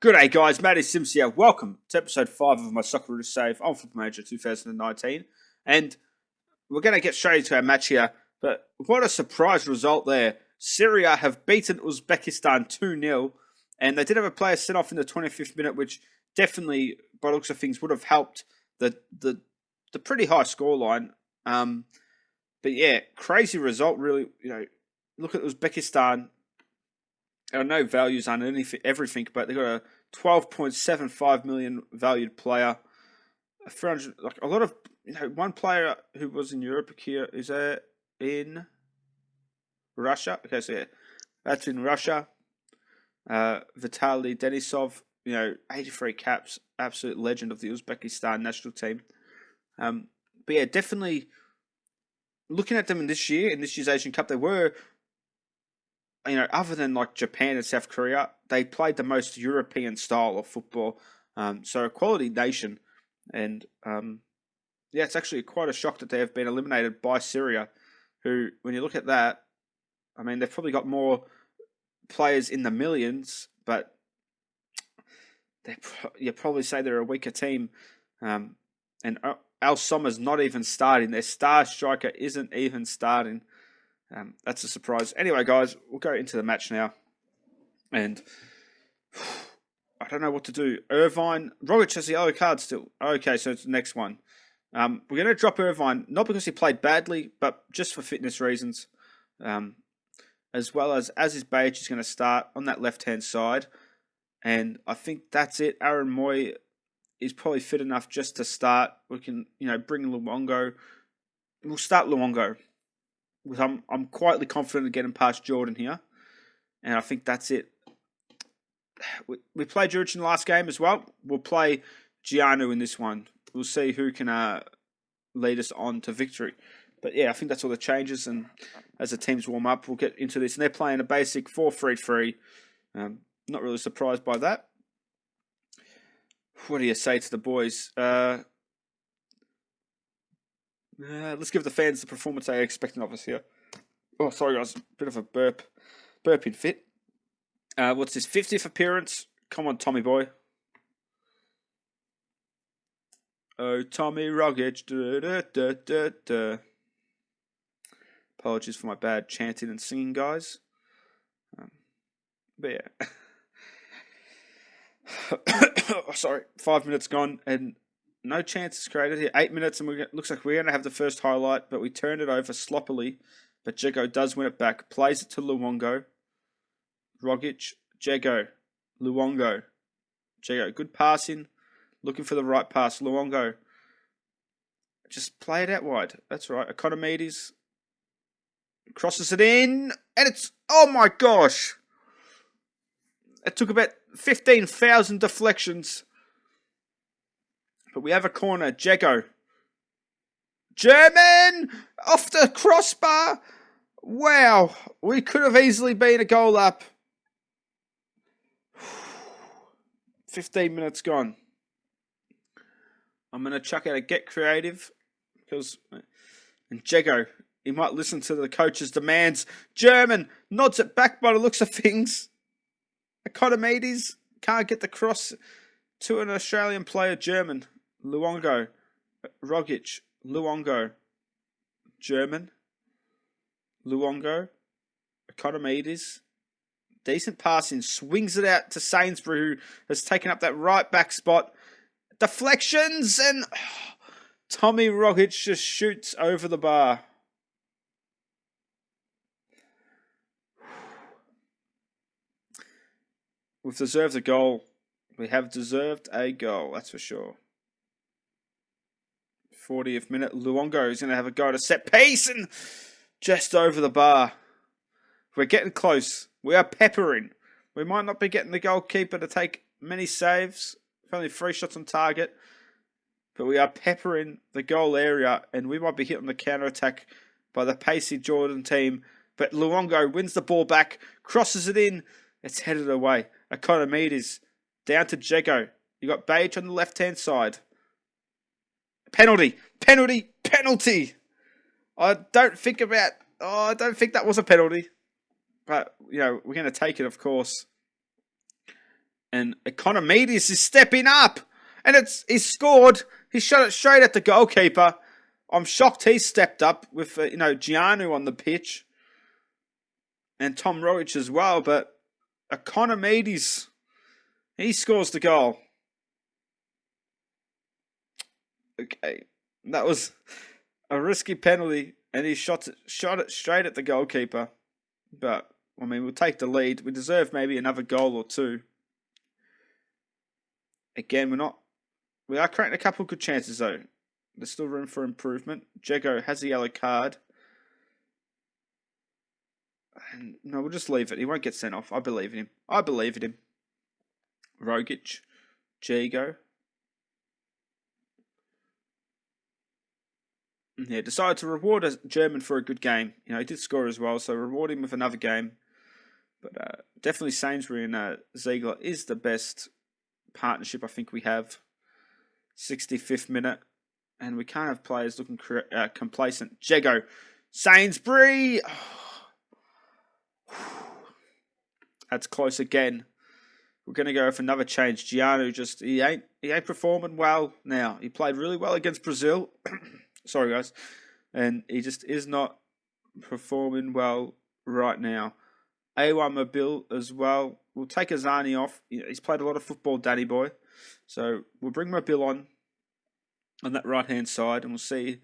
G'day guys, Matty Sims here. Welcome to episode 5 of my Socceroos save on Football Manager 2019. And we're going to get straight into our match here. But what a surprise result there. Syria have beaten Uzbekistan 2-0. And they did have a player sent off in the 25th minute, which definitely, by the looks of things, would have helped the pretty high scoreline. But yeah, crazy result really. Look at Uzbekistan. There are no values on everything, but they've got a 12.75 million valued player. One player who was in Europe here is in Russia. Okay, so yeah, that's in Russia. Vitaly Denisov, 83 caps, absolute legend of the Uzbekistan national team. But yeah, definitely looking at them in this year's Asian Cup, they were, other than like Japan and South Korea, they played the most European style of football. So a quality nation. And it's actually quite a shock that they have been eliminated by Syria, who, when you look at that, they've probably got more players in the millions, but you probably say they're a weaker team. And Al Sommer's not even starting. Their star striker isn't even starting. That's a surprise. Anyway, guys, we'll go into the match now. And I don't know what to do. Irvine, Rogic has the yellow card still. Okay, so it's the next one. We're going to drop Irvine, not because he played badly, but just for fitness reasons. As well as Aziz Behich is going to start on that left-hand side. And I think that's it. Aaron Moy is probably fit enough just to start. We can, bring Luongo. We'll start Luongo. I'm quietly confident of getting past Jordan here. And I think that's it. We played Juric in the last game as well. We'll play Gianu in this one. We'll see who can lead us on to victory. But yeah, I think that's all the changes. And as the teams warm up, we'll get into this. And they're playing a basic 4-3-3. Not really surprised by that. What do you say to the boys? Let's give the fans the performance they are expecting of us here. Oh, sorry guys, bit of a burping fit. What's his 50th appearance? Come on, Tommy boy. Oh, Tommy Rogic. Apologies for my bad chanting and singing, guys. But yeah. Sorry, 5 minutes gone and no chances created here. 8 minutes and looks like we're going to have the first highlight, but we turned it over sloppily. But Dzeko does win it back. Plays it to Luongo. Rogic, Dzeko, Luongo. Dzeko, good passing. Looking for the right pass. Luongo. Just play it out wide. That's right. Economides crosses it in. And it's... Oh my gosh! It took about 15,000 deflections. But we have a corner. Dzeko. German! Off the crossbar! Wow. We could have easily been a goal up. 15 minutes gone. I'm going to chuck out a get creative. And Dzeko, he might listen to the coach's demands. German nods it back by the looks of things. Economides can't get the cross to an Australian player. German. Luongo. Rogic. Luongo. German. Luongo. Economides. Decent passing. Swings it out to Sainsbury, who has taken up that right back spot. Deflections and Tommy Rogic just shoots over the bar. We've deserved a goal. We have deserved a goal, that's for sure. 40th minute, Luongo is going to have a go at a set piece and just over the bar. We're getting close. We are peppering. We might not be getting the goalkeeper to take many saves. Only 3 shots on target. But we are peppering the goal area and we might be hit on the counter-attack by the pacey Jordan team. But Luongo wins the ball back, crosses it in. It's headed away. Economides down to Dzeko. You got Behich on the left-hand side. Penalty. Penalty. Penalty. I don't think that was a penalty. But, we're going to take it, of course. And Economides is stepping up. And he's scored. He shot it straight at the goalkeeper. I'm shocked he stepped up with, Gianu on the pitch. And Tom Roach as well. But Economides, he scores the goal. Okay. That was a risky penalty. And he shot it straight at the goalkeeper. But, we'll take the lead. We deserve maybe another goal or two. Again, we are creating a couple of good chances, though. There's still room for improvement. Jego has a yellow card. And no, we'll just leave it. He won't get sent off. I believe in him. Rogic. Jego. Yeah, decided to reward a German for a good game. He did score as well, so reward him with another game. But definitely Sainsbury and Ziegler is the best partnership I think we have. 65th minute. And we can't have players looking complacent. Jego. Sainsbury. That's close again. We're going to go for another change. Gianu he ain't performing well now. He played really well against Brazil. Sorry, guys. And he just is not performing well right now. A1 Mobile as well. We'll take Azani off. He's played a lot of football, Danny boy. So we'll bring Mobile on that right-hand side, and we'll see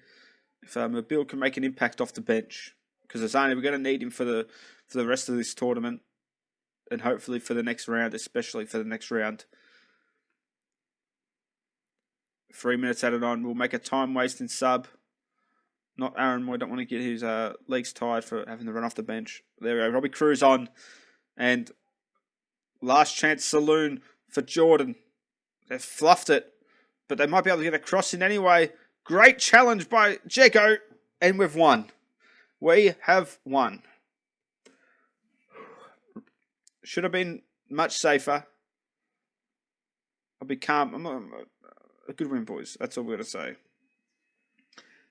if Mobile can make an impact off the bench. Because Azani, we're going to need him for the rest of this tournament, and hopefully for the next round, especially for the next round. 3 minutes added on. We'll make a time-wasting sub. Not Aaron Moy. Don't want to get his legs tired for having to run off the bench. There we go. Robbie Cruz on. And last chance saloon for Jordan. They've fluffed it. But they might be able to get a cross in anyway. Great challenge by Jego. And we've won. We have won. Should have been much safer. I'll be calm. A good win, boys. That's all we're going to say.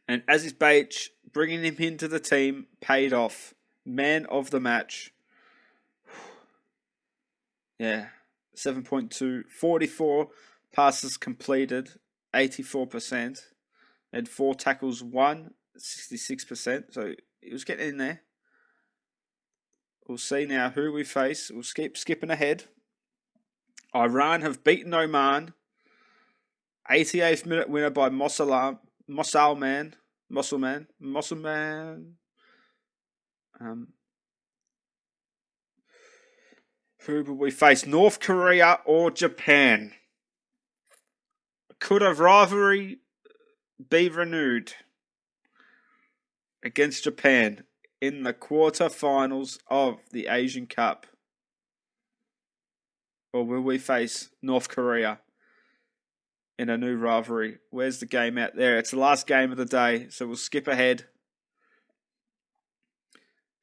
And Aziz Baich, bringing him into the team, paid off. Man of the match. Yeah. 7.2. 44 passes completed. 84%. Had 4 tackles, 66%. So he was getting in there. We'll see now who we face. We'll keep skipping ahead. Iran have beaten Oman. 88th minute winner by Mossalman. Who will we face? North Korea or Japan? Could a rivalry be renewed against Japan in the quarterfinals of the Asian Cup? Or will we face North Korea in a new rivalry? Where's the game out there? It's the last game of the day, so we'll skip ahead.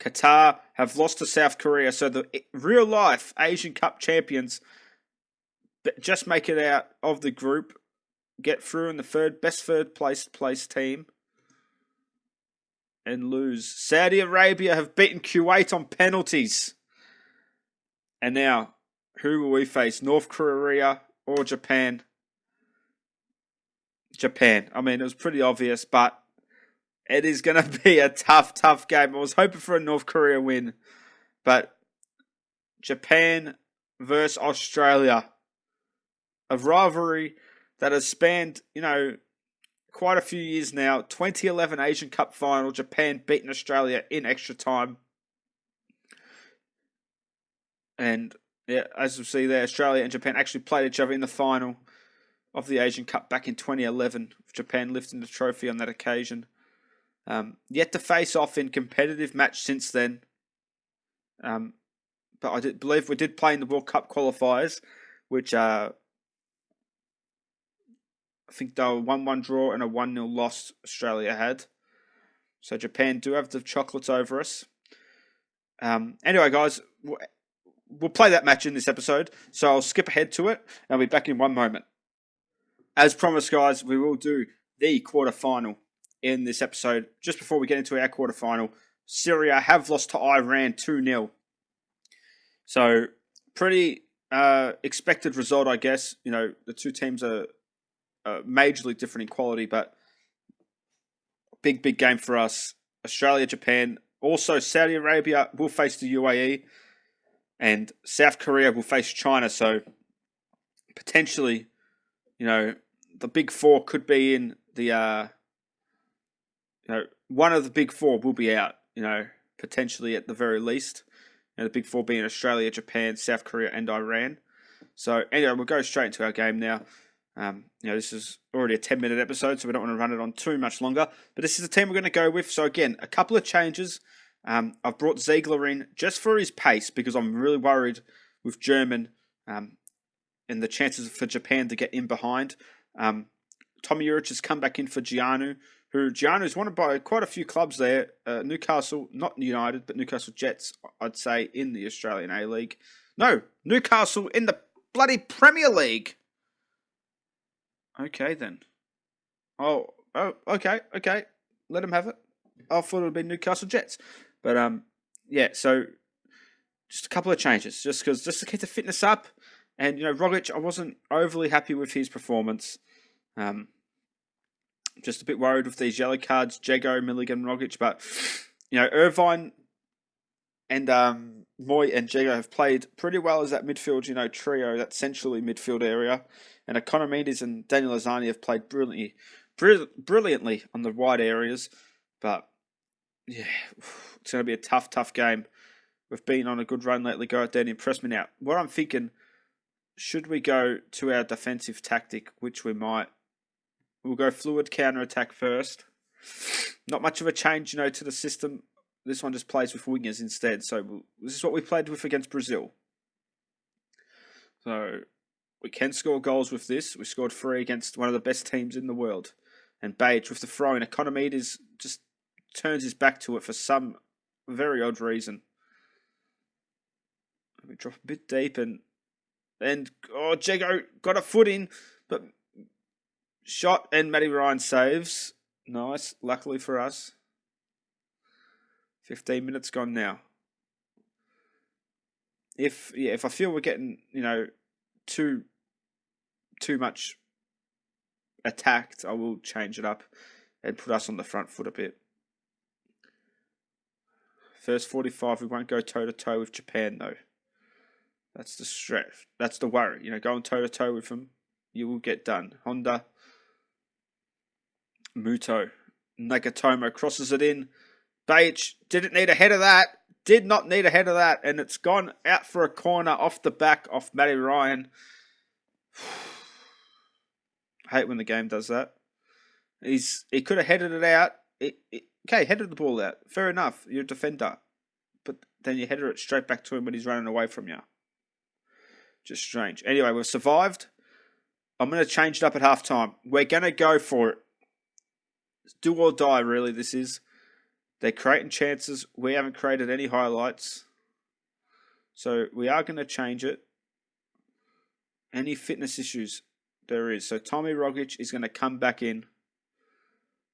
Qatar have lost to South Korea, so the real-life Asian Cup champions just make it out of the group, get through in the best third-place team, and lose. Saudi Arabia have beaten Kuwait on penalties. And now, who will we face? North Korea or Japan? Japan. I mean, it was pretty obvious, but it is going to be a tough game. I was hoping for a North Korea win, but Japan versus Australia. A rivalry that has spanned, quite a few years now. 2011 Asian Cup final, Japan beating Australia in extra time. And yeah, as you see there, Australia and Japan actually played each other in the final of the Asian Cup back in 2011. Japan lifting the trophy on that occasion. Yet to face off in competitive match since then. But I believe we did play in the World Cup qualifiers, which I think they were 1-1 draw and a 1-0 loss Australia had. So Japan do have the chocolates over us. Anyway, guys, we'll play that match in this episode. So I'll skip ahead to it and I'll be back in one moment. As promised, guys, we will do the quarterfinal in this episode. Just before we get into our quarterfinal, Syria have lost to Iran 2-0. So, pretty expected result, I guess. The two teams are majorly different in quality, but big game for us. Australia, Japan. Also, Saudi Arabia will face the UAE, and South Korea will face China. So, potentially, the big four could be in the, one of the big four will be out, potentially at the very least. The big four being Australia, Japan, South Korea, and Iran. So, anyway, we'll go straight into our game now. This is already a 10-minute episode, so we don't want to run it on too much longer. But this is the team we're going to go with. So, again, a couple of changes. I've brought Ziegler in just for his pace because I'm really worried with German and the chances for Japan to get in behind. Tommy Juric has come back in for Gianu, who Gianu is wanted by quite a few clubs there. Newcastle, not United, but Newcastle Jets, I'd say, in the Australian A-League. No, Newcastle in the bloody Premier League. Okay, then. Oh, okay. Let him have it. I thought it would be Newcastle Jets. But, so just a couple of changes. Just to keep the fitness up. And, Rogic, I wasn't overly happy with his performance. Just a bit worried with these yellow cards, Jago, Milligan, Rogic. But, Irvine and Moy and Jago have played pretty well as that midfield, trio, that centrally midfield area. And Economides and Daniel Azani have played brilliantly on the wide areas. But, yeah, it's going to be a tough game. We've been on a good run lately. Go out there and impress me now. What I'm thinking, should we go to our defensive tactic, which we might? We'll go fluid counter-attack first. Not much of a change, to the system. This one just plays with wingers instead. So this is what we played with against Brazil. So we can score goals with this. We scored 3 against one of the best teams in the world. And Bage with the throw-in. Economides just turns his back to it for some very odd reason. We drop a bit deep and Jago got a foot in, but shot and Matty Ryan saves. Nice, luckily for us. 15 minutes gone now. If I feel we're getting, too much attacked, I will change it up and put us on the front foot a bit. First 45, we won't go toe-to-toe with Japan, though. That's the stress. That's the worry. Going toe-to-toe with them, you will get done. Honda. Muto. Nagatomo crosses it in. Bage didn't need a head of that. Did not need a head of that. And it's gone out for a corner off the back off Matty Ryan. I hate when the game does that. He could have headed it out. Okay, headed the ball out. Fair enough. You're a defender. But then you headed it straight back to him when he's running away from you. Just strange. Anyway, we've survived. I'm going to change it up at halftime. We're going to go for it. Do or die, really, this is. They're creating chances. We haven't created any highlights. So we are going to change it. Any fitness issues there is. So Tommy Rogic is going to come back in.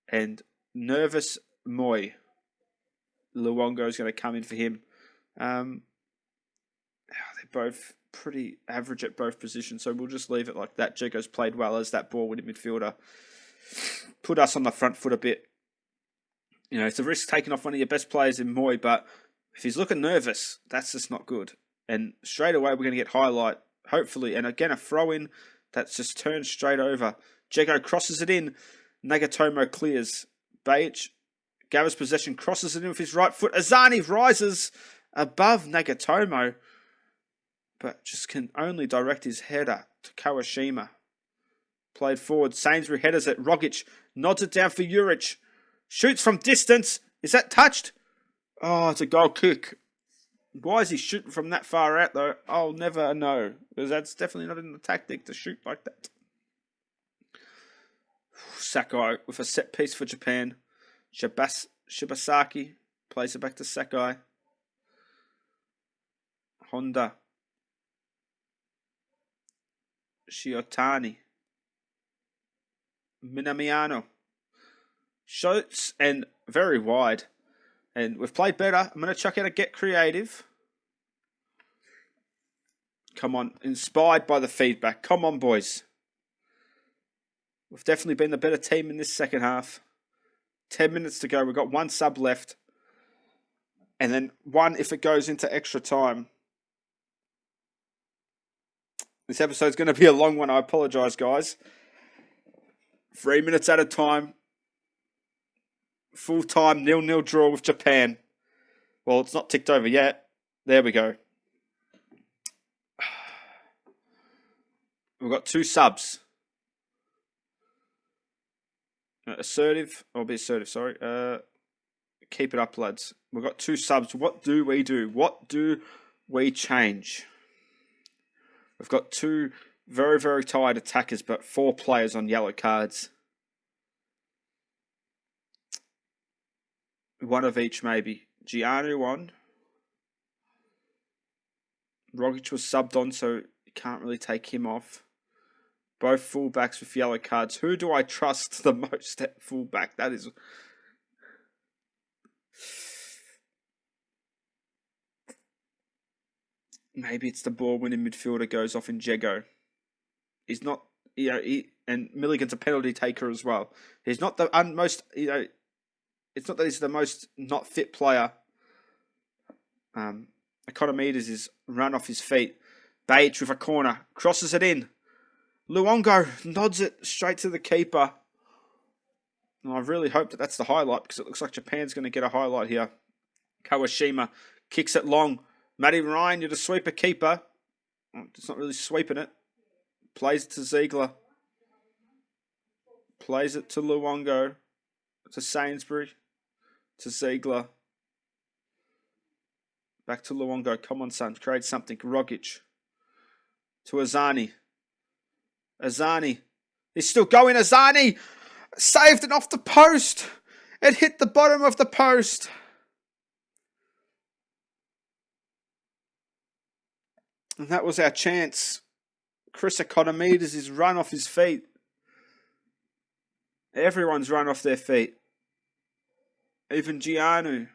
And nervous Moy. Luongo is going to come in for him. They're both pretty average at both positions, so we'll just leave it like that. Jago's played well as that ball-winning midfielder. Put us on the front foot a bit. It's a risk taking off one of your best players in Moy, but if he's looking nervous, that's just not good. And straight away, we're going to get highlight, hopefully. And again, a throw-in that's just turned straight over. Jago crosses it in. Nagatomo clears. Bage gathers possession, crosses it in with his right foot. Azani rises above Nagatomo, but just can only direct his header to Kawashima. Played forward. Sainsbury headers it. Rogic nods it down for Juric. Shoots from distance. Is that touched? Oh, it's a goal kick. Why is he shooting from that far out, though? I'll never know. Because that's definitely not in the tactic to shoot like that. Sakai with a set piece for Japan. Shibasaki plays it back to Sakai. Honda. Shiotani. Minamiano. Shoots and very wide. And we've played better. I'm going to chuck out a get creative. Come on. Inspired by the feedback. Come on, boys. We've definitely been the better team in this second half. 10 minutes to go. We've got one sub left. And then one if it goes into extra time. This episode's going to be a long one. I apologise, guys. 3 minutes at a time. Full time 0-0 draw with Japan. Well, it's not ticked over yet. There we go. We've got 2 subs. Assertive. I'll be assertive, sorry. Keep it up, lads. We've got 2 subs. What do we do? What do we change? We've got 2 very, very tired attackers, but 4 players on yellow cards. One of each, maybe. Gianu on. Rogic was subbed on, so you can't really take him off. Both fullbacks with yellow cards. Who do I trust the most at fullback? That is... Maybe it's the ball-winning midfielder goes off in Jego. He's not... and Milligan's a penalty taker as well. He's not the most... it's not that he's the most not fit player. Economides is run off his feet. Bajic with a corner. Crosses it in. Luongo nods it straight to the keeper. And I really hope that that's the highlight because it looks like Japan's going to get a highlight here. Kawashima kicks it long. Matty Ryan, you're the sweeper keeper. It's not really sweeping it. Plays it to Ziegler. Plays it to Luongo. To Sainsbury. To Ziegler. Back to Luongo. Come on, son. Create something. Rogic. To Azani. Azani. He's still going. Azani. Saved it off the post. It hit the bottom of the post. And that was our chance. Chris Economides is run off his feet. Everyone's run off their feet. Even Gianu.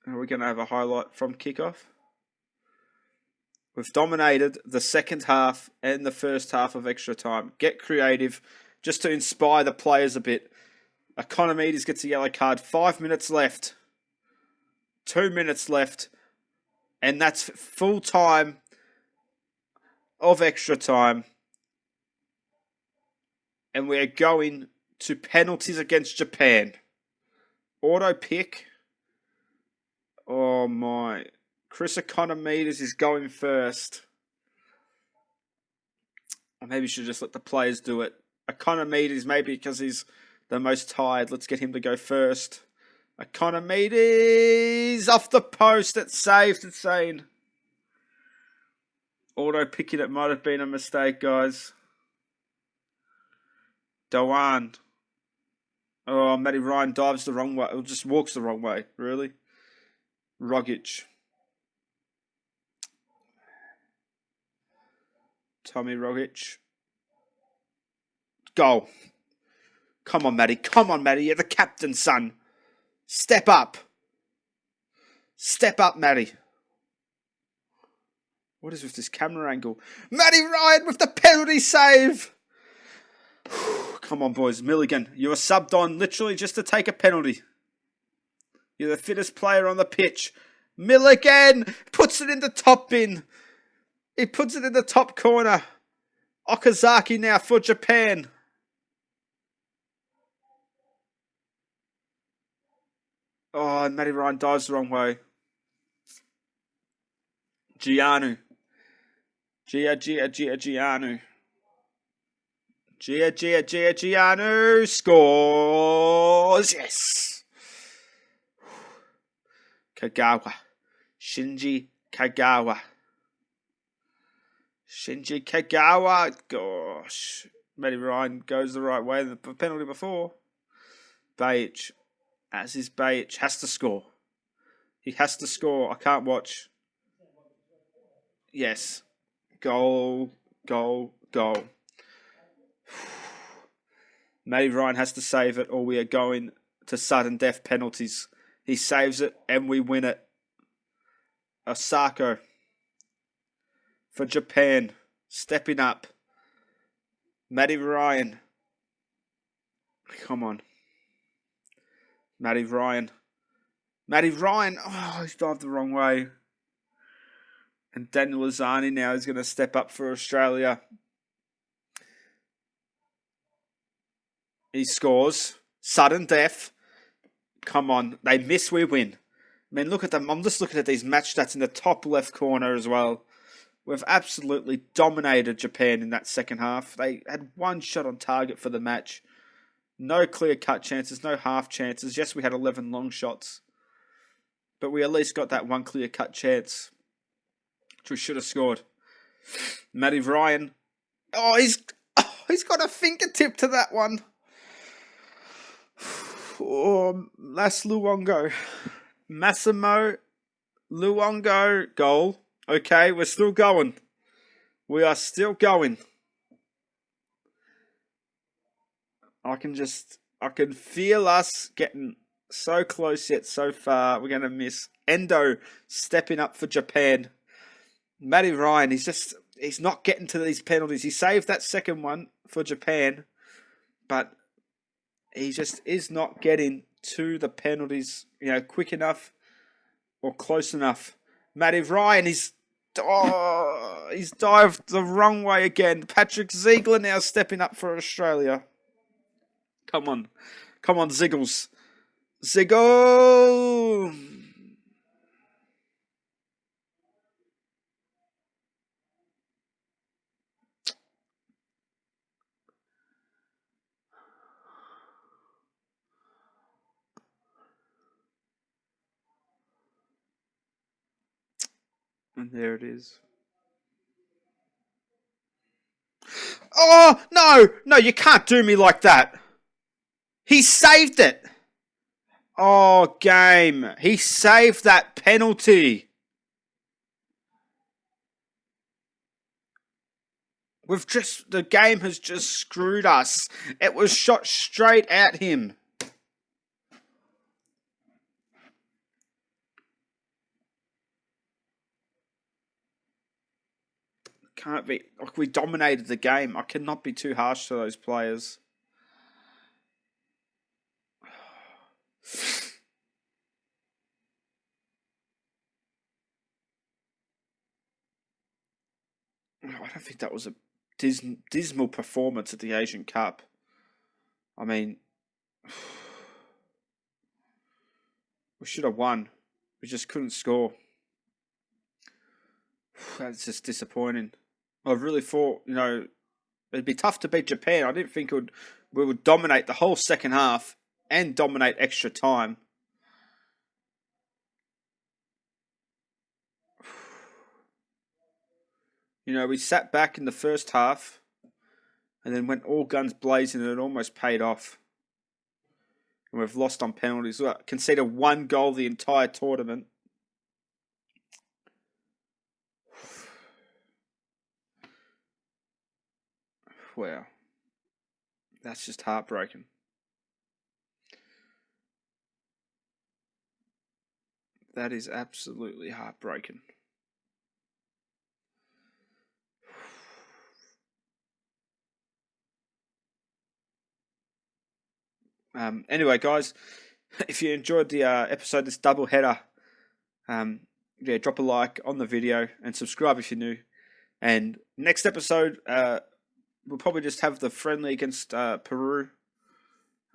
Are we going to have a highlight from kickoff? We've dominated the second half and the first half of extra time. Get creative just to inspire the players a bit. Economides gets a yellow card. 5 minutes left. 2 minutes left. And that's full time of extra time. And we're going to penalties against Japan. Auto pick. Oh my. Chris Economides is going first. Or maybe we should just let the players do it. Economides, maybe because he's the most tired. Let's get him to go first. Economides off the post. It's saved. Insane. Auto picking it might have been a mistake, guys. Dewan. Oh, Matty Ryan dives the wrong way. Or just walks the wrong way. Really? Rogic. Tommy Rogic. Goal. Come on, Matty. Come on, Matty. You're the captain, son. Step up. Step up, Matty. What is with this camera angle? Matty Ryan with the penalty save. Come on, boys. Milligan, you were subbed on literally just to take a penalty. You're the fittest player on the pitch. Milligan puts it in the top bin. He puts it in the top corner. Okazaki now for Japan. Oh, and Matty Ryan dives the wrong way. Gianu. Gianu. Gianu scores. Yes. Kagawa. Shinji Kagawa. Gosh. Matty Ryan goes the right way. The penalty before. Bajic. As is Bajic. Has to score. He has to score. I can't watch. Yes. Goal. Matty Ryan has to save it or we are going to sudden death penalties. He saves it and we win it. Osako for Japan. Stepping up. Matty Ryan. Come on. Matty Ryan. Oh, he's dived the wrong way. And Daniel Lozani now is going to step up for Australia. He scores. Sudden death. Come on. They miss, we win. I mean, look at them. I'm just looking at these match stats in the top left corner as well. We've absolutely dominated Japan in that second half. They had one shot on target for the match. No clear-cut chances, no half chances. Yes, we had 11 long shots. But we at least got that one clear-cut chance, which we should have scored. Matty Ryan. Oh, he's got a fingertip to that one. Oh, Las Luongo. Massimo Luongo goal. Okay, we're still going. We are still going. I can feel us getting so close yet so far. We're going to miss. Endo stepping up for Japan. Matty Ryan, he's not getting to these penalties. He saved that second one for Japan, but he just is not getting to the penalties, quick enough or close enough. Matty Ryan, he's dived the wrong way again. Patrick Ziegler now stepping up for Australia. Come on, Ziggles. Ziggle! And there it is. Oh, no, you can't do me like that. He saved it. Oh, game. He saved that penalty. The game has just screwed us. It was shot straight at him. Can't be. Like, we dominated the game. I cannot be too harsh to those players. I don't think that was a dismal performance at the Asian Cup. I mean, we should have won. We just couldn't score. That's just disappointing. I really thought, it'd be tough to beat Japan. I didn't think we would dominate the whole second half and dominate extra time. We sat back in the first half and then went all guns blazing and it almost paid off. And we've lost on penalties. We conceded one goal the entire tournament. Wow. That's just heartbreaking. That is absolutely heartbreaking. Anyway, guys, if you enjoyed the episode, this double header, drop a like on the video and subscribe if you're new. And next episode, we'll probably just have the friendly against Peru,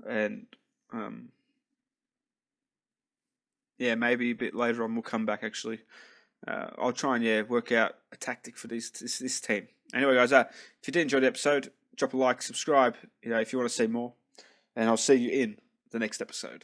and maybe a bit later on we'll come back. Actually, I'll try and work out a tactic for this team. Anyway, guys, if you did enjoy the episode, drop a like, subscribe. If you want to see more, and I'll see you in the next episode.